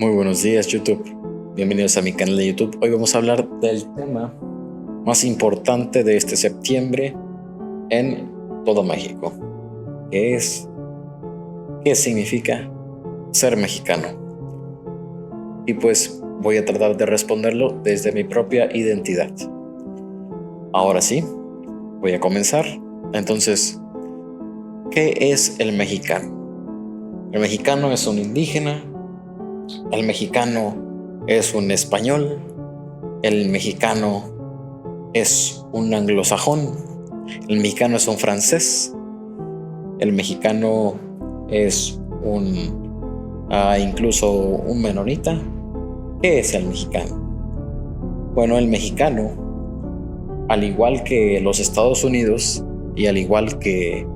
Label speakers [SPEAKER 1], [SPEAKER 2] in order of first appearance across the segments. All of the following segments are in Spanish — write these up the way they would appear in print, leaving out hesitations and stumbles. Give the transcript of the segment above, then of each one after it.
[SPEAKER 1] Muy buenos días, YouTube. Bienvenidos a mi canal de YouTube. Hoy vamos a hablar del tema más importante de este septiembre en todo México, que es ¿qué significa ser mexicano? Y pues voy a tratar de responderlo desde mi propia identidad. Ahora sí, voy a comenzar. Entonces, ¿qué es el mexicano? El mexicano es un indígena. El mexicano es un español. El mexicano es un anglosajón. El mexicano es un francés. El mexicano es incluso un menonita. ¿Qué es el mexicano? Bueno, el mexicano, al igual que los Estados Unidos y al igual que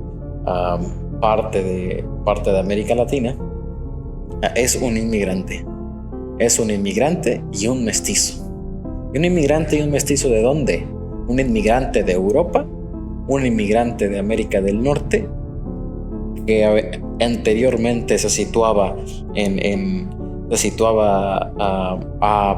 [SPEAKER 1] parte de América Latina, es un inmigrante. Es un inmigrante y un mestizo. ¿Y un inmigrante y un mestizo de dónde? Un inmigrante de Europa, un inmigrante de América del Norte, que anteriormente se situaba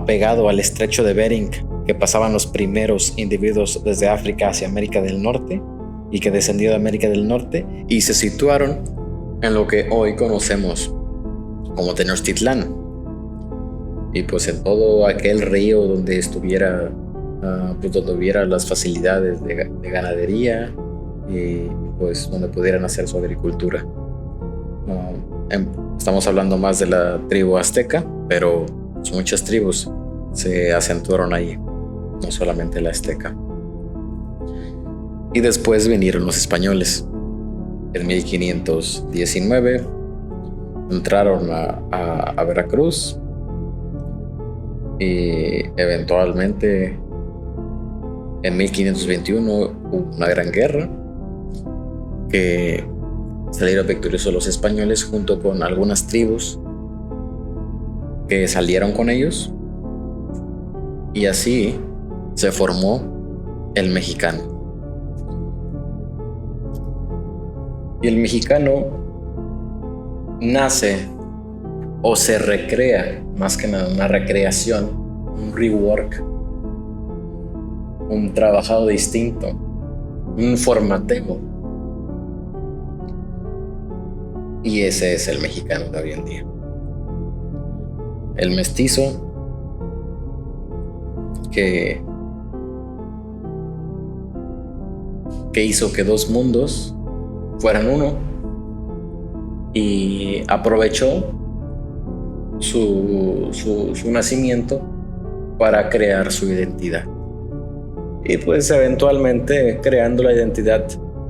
[SPEAKER 1] pegado al estrecho de Bering, que pasaban los primeros individuos desde África hacia América del Norte y que descendió de América del Norte y se situaron en lo que hoy conocemos como Tenochtitlán, y pues en todo aquel río donde estuviera, donde hubiera las facilidades de ganadería y pues donde pudieran hacer su agricultura. Estamos hablando más de la tribu azteca, pero muchas tribus se acentuaron ahí, no solamente la azteca. Y después vinieron los españoles. En 1519 entraron a Veracruz y eventualmente en 1521 hubo una gran guerra que salieron victoriosos los españoles junto con algunas tribus que salieron con ellos, y así se formó el mexicano. Y el mexicano nace o se recrea, más que nada una recreación, un rework, un trabajado distinto, un formateo. Y ese es el mexicano de hoy en día. El mestizo que hizo que dos mundos fueran uno y aprovechó su nacimiento para crear su identidad. Y pues eventualmente, creando la identidad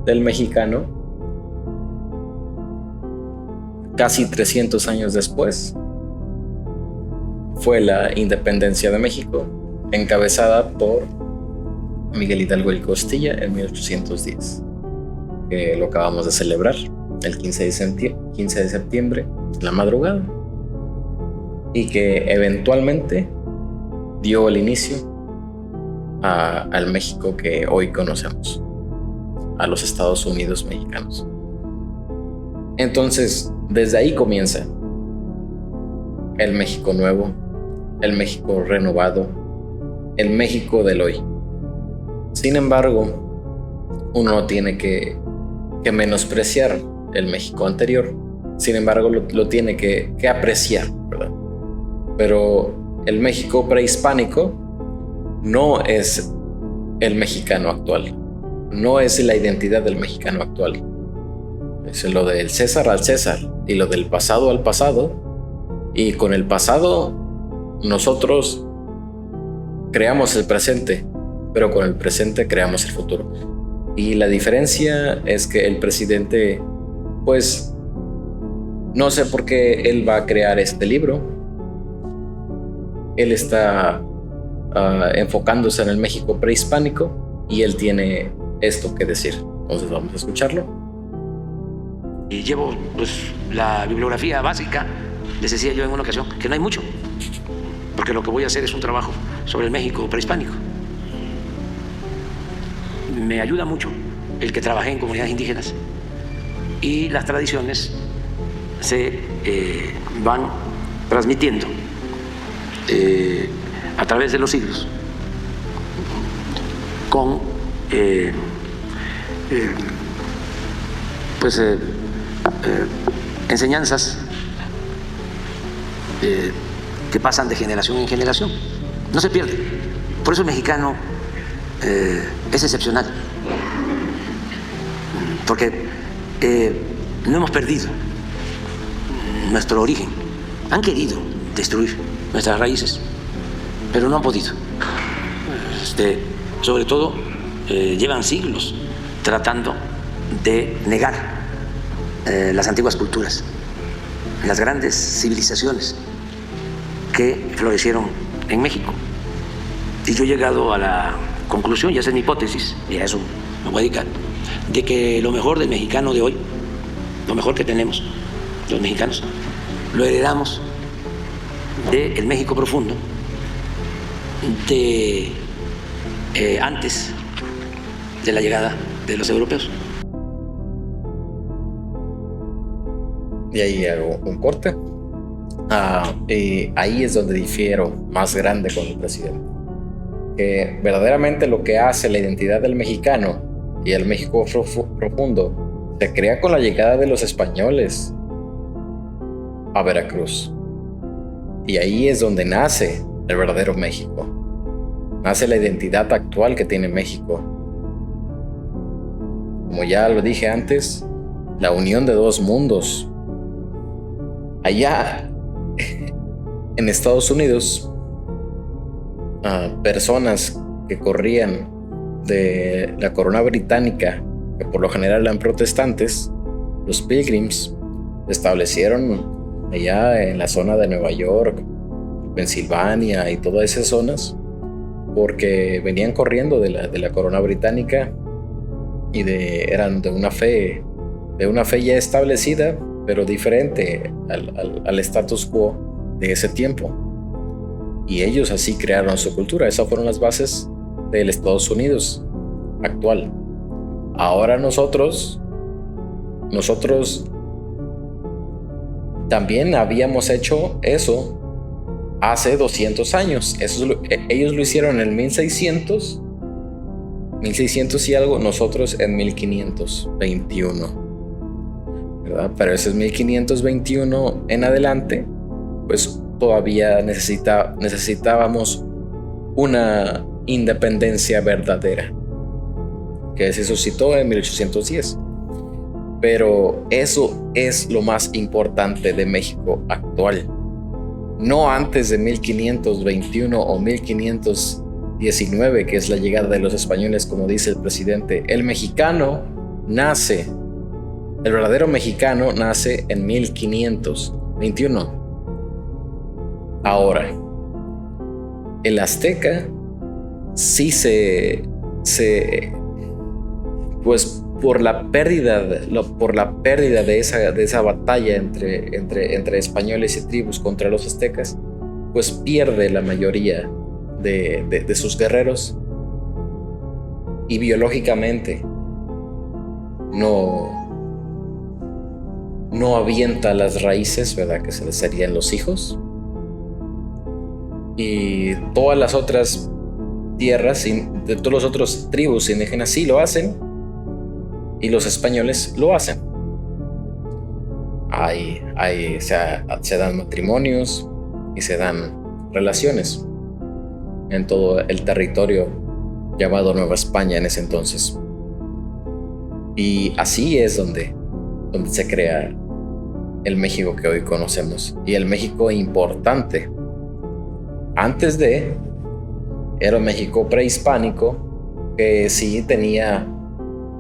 [SPEAKER 1] del mexicano, casi 300 años después, fue la independencia de México, encabezada por Miguel Hidalgo y Costilla en 1810, que lo acabamos de celebrar el 15 de septiembre, en la madrugada, y que eventualmente dio el inicio al México que hoy conocemos, a los Estados Unidos mexicanos. Entonces, desde ahí comienza el México nuevo, el México renovado, el México del hoy. Sin embargo, uno no tiene que menospreciar el México anterior. Sin embargo, lo tiene que apreciar, ¿verdad? Pero el México prehispánico no es el mexicano actual, no es la identidad del mexicano actual. Es lo del César al César y lo del pasado al pasado, y con el pasado nosotros creamos el presente, pero con el presente creamos el futuro. Y la diferencia es que el presidente, pues, no sé por qué él va a crear este libro. Él está enfocándose en el México prehispánico y él tiene esto que decir. Entonces vamos a escucharlo.
[SPEAKER 2] Y llevo pues la bibliografía básica. Les decía yo en una ocasión que no hay mucho, porque lo que voy a hacer es un trabajo sobre el México prehispánico. Me ayuda mucho el que trabajé en comunidades indígenas y las tradiciones se van transmitiendo a través de los siglos con enseñanzas que pasan de generación en generación. No se pierde. Por eso el mexicano es excepcional, porque no hemos perdido nuestro origen. Han querido destruir nuestras raíces, pero no han podido. Sobre todo, llevan siglos tratando de negar las antiguas culturas, las grandes civilizaciones que florecieron en México. Y yo he llegado a la conclusión, y esa es mi hipótesis, y a eso me voy a dedicar, de que lo mejor del mexicano de hoy, lo mejor que tenemos los mexicanos, lo heredamos del México profundo, de antes de la llegada de los europeos.
[SPEAKER 1] Y ahí hago un corte. Ahí es donde difiero más grande con el presidente. Que verdaderamente lo que hace la identidad del mexicano y el México profundo se crea con la llegada de los españoles a Veracruz. Y ahí es donde nace el verdadero México. Nace la identidad actual que tiene México. Como ya lo dije antes, la unión de dos mundos. Allá en Estados Unidos, personas que corrían de la corona británica, que por lo general eran protestantes, los Pilgrims, se establecieron allá en la zona de Nueva York, Pensilvania y todas esas zonas, porque venían corriendo de la corona británica y eran de una fe ya establecida, pero diferente al status quo de ese tiempo. Y ellos así crearon su cultura. Esas fueron las bases del Estados Unidos actual. Ahora nosotros también habíamos hecho eso hace 200 años. Ellos lo hicieron en 1600 y algo, nosotros en 1521. ¿Verdad? Pero ese es 1521 en adelante, pues todavía necesitábamos una independencia verdadera que se suscitó en 1810. Pero eso es lo más importante de México actual. No antes de 1521 o 1519, que es la llegada de los españoles, como dice el presidente. El verdadero mexicano nace en 1521. Ahora, el azteca sí pues por la pérdida de esa batalla entre españoles y tribus contra los aztecas, pues pierde la mayoría de sus guerreros, y biológicamente no avienta las raíces, ¿verdad? Que se les serían los hijos. Y todas las otras tierras, de todas las otras tribus indígenas sí lo hacen, y los españoles lo hacen. Se dan matrimonios y se dan relaciones en todo el territorio llamado Nueva España en ese entonces. Y así es donde se crea el México que hoy conocemos, y el México importante. Antes era un México prehispánico que sí tenía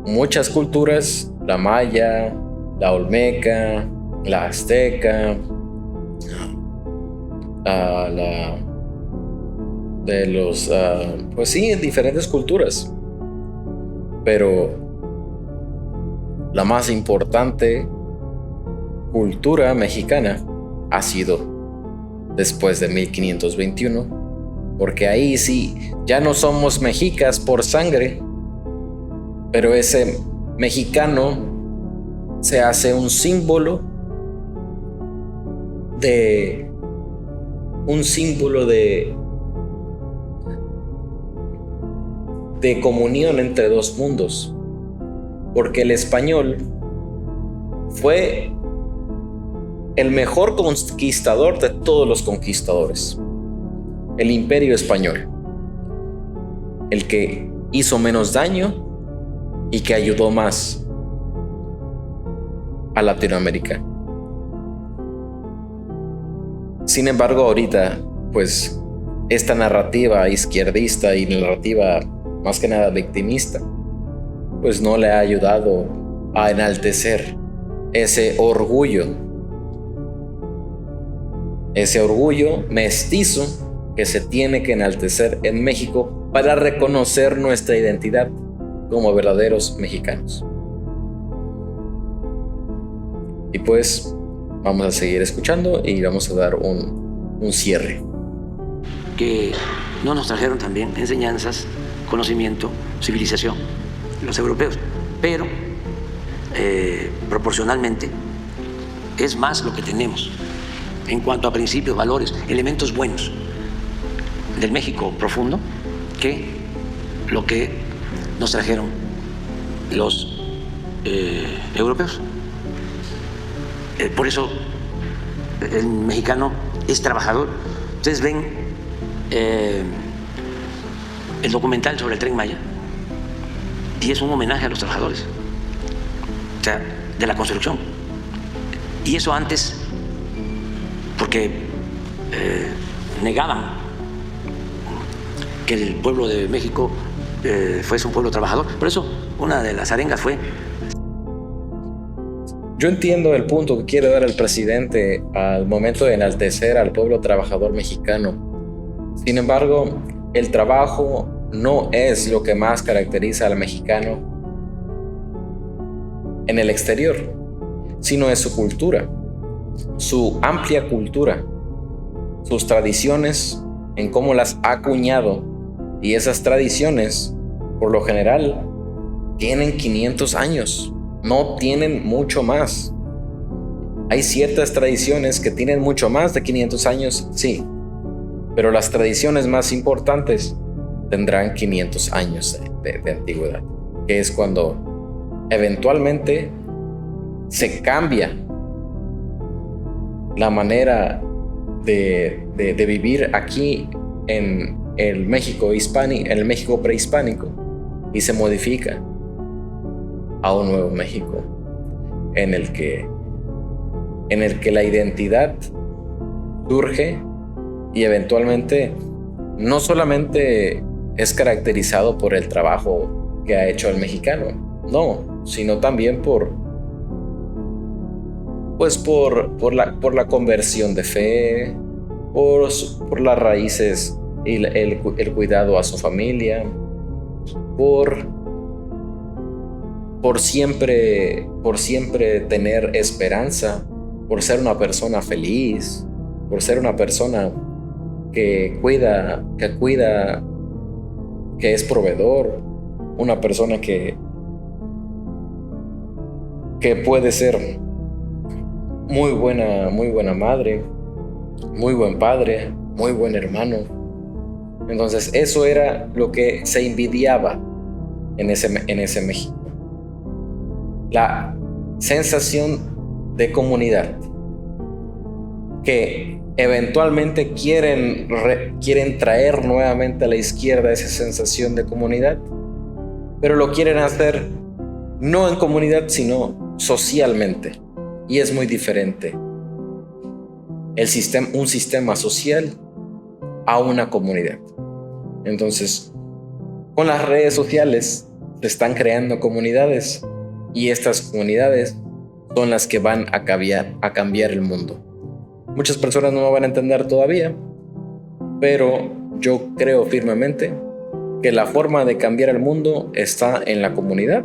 [SPEAKER 1] muchas culturas: la maya, la olmeca, la azteca, pues sí, diferentes culturas. Pero la más importante cultura mexicana ha sido después de 1521, porque ahí sí ya no somos mexicas por sangre, pero ese mexicano se hace un símbolo de un símbolo de comunión entre dos mundos, porque el español fue el mejor conquistador de todos los conquistadores, el Imperio Español, el que hizo menos daño y que ayudó más a Latinoamérica. Sin embargo, ahorita, pues, esta narrativa izquierdista y narrativa más que nada victimista, pues no le ha ayudado a enaltecer ese orgullo mestizo que se tiene que enaltecer en México para reconocer nuestra identidad como verdaderos mexicanos. Y pues vamos a seguir escuchando y vamos a dar un cierre.
[SPEAKER 2] Que no nos trajeron también enseñanzas, conocimiento, civilización, los europeos, pero proporcionalmente es más lo que tenemos en cuanto a principios, valores, elementos buenos del México profundo que lo que nos trajeron los europeos. Por eso el mexicano es trabajador. Ustedes ven el documental sobre el Tren Maya y es un homenaje a los trabajadores, o sea, de la construcción. Y eso antes, porque negaban que el pueblo de México fuese un pueblo trabajador. Por eso una de las arengas fue...
[SPEAKER 1] Yo entiendo el punto que quiere dar el presidente al momento de enaltecer al pueblo trabajador mexicano. Sin embargo, el trabajo no es lo que más caracteriza al mexicano en el exterior, sino es su cultura, su amplia cultura, sus tradiciones, en cómo las ha acuñado, y esas tradiciones, por lo general, tienen 500 años, no tienen mucho más. Hay ciertas tradiciones que tienen mucho más de 500 años, sí, pero las tradiciones más importantes tendrán 500 años de antigüedad, que es cuando eventualmente se cambia la manera de vivir aquí en el México en el México prehispánico, y se modifica a un nuevo México en el que la identidad surge y eventualmente no solamente es caracterizado por el trabajo que ha hecho el mexicano, no, sino también por la conversión de fe, por las raíces y el cuidado a su familia, por siempre tener esperanza, por ser una persona feliz, por ser una persona que cuida, que es proveedor, una persona que puede ser muy buena madre, muy buen padre, muy buen hermano. Entonces eso era lo que se envidiaba en ese México. La sensación de comunidad, que eventualmente quieren traer nuevamente a la izquierda esa sensación de comunidad, pero lo quieren hacer no en comunidad, sino socialmente, y es muy diferente un sistema social a una comunidad. Entonces, con las redes sociales se están creando comunidades, y estas comunidades son las que van a cambiar el mundo. Muchas personas no lo van a entender todavía, pero yo creo firmemente que la forma de cambiar el mundo está en la comunidad,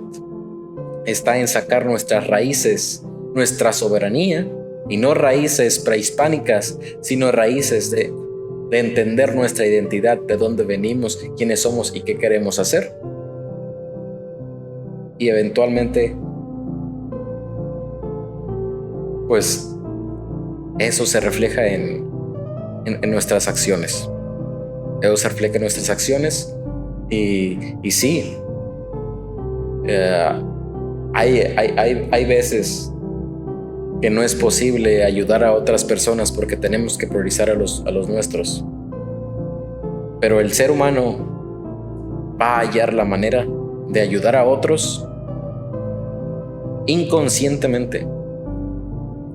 [SPEAKER 1] está en sacar nuestras raíces, nuestra soberanía, y no raíces prehispánicas, sino raíces de entender nuestra identidad, de dónde venimos, quiénes somos y qué queremos hacer. Y eventualmente, pues eso se refleja en en nuestras acciones. Eso se refleja en nuestras acciones y sí, hay veces que no es posible ayudar a otras personas porque tenemos que priorizar a los nuestros. Pero el ser humano va a hallar la manera de ayudar a otros inconscientemente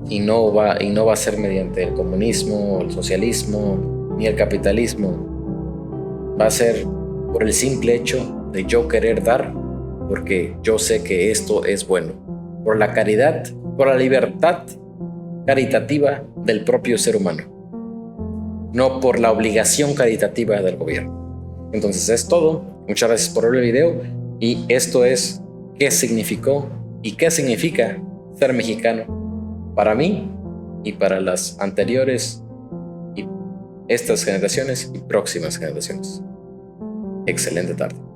[SPEAKER 1] y no va a ser mediante el comunismo, el socialismo ni el capitalismo. Va a ser por el simple hecho de yo querer dar porque yo sé que esto es bueno, por la caridad, por la libertad caritativa del propio ser humano, no por la obligación caritativa del gobierno. Entonces es todo. Muchas gracias por ver el video y esto es qué significó y qué significa ser mexicano para mí y para las anteriores y estas generaciones y próximas generaciones. Excelente tarde.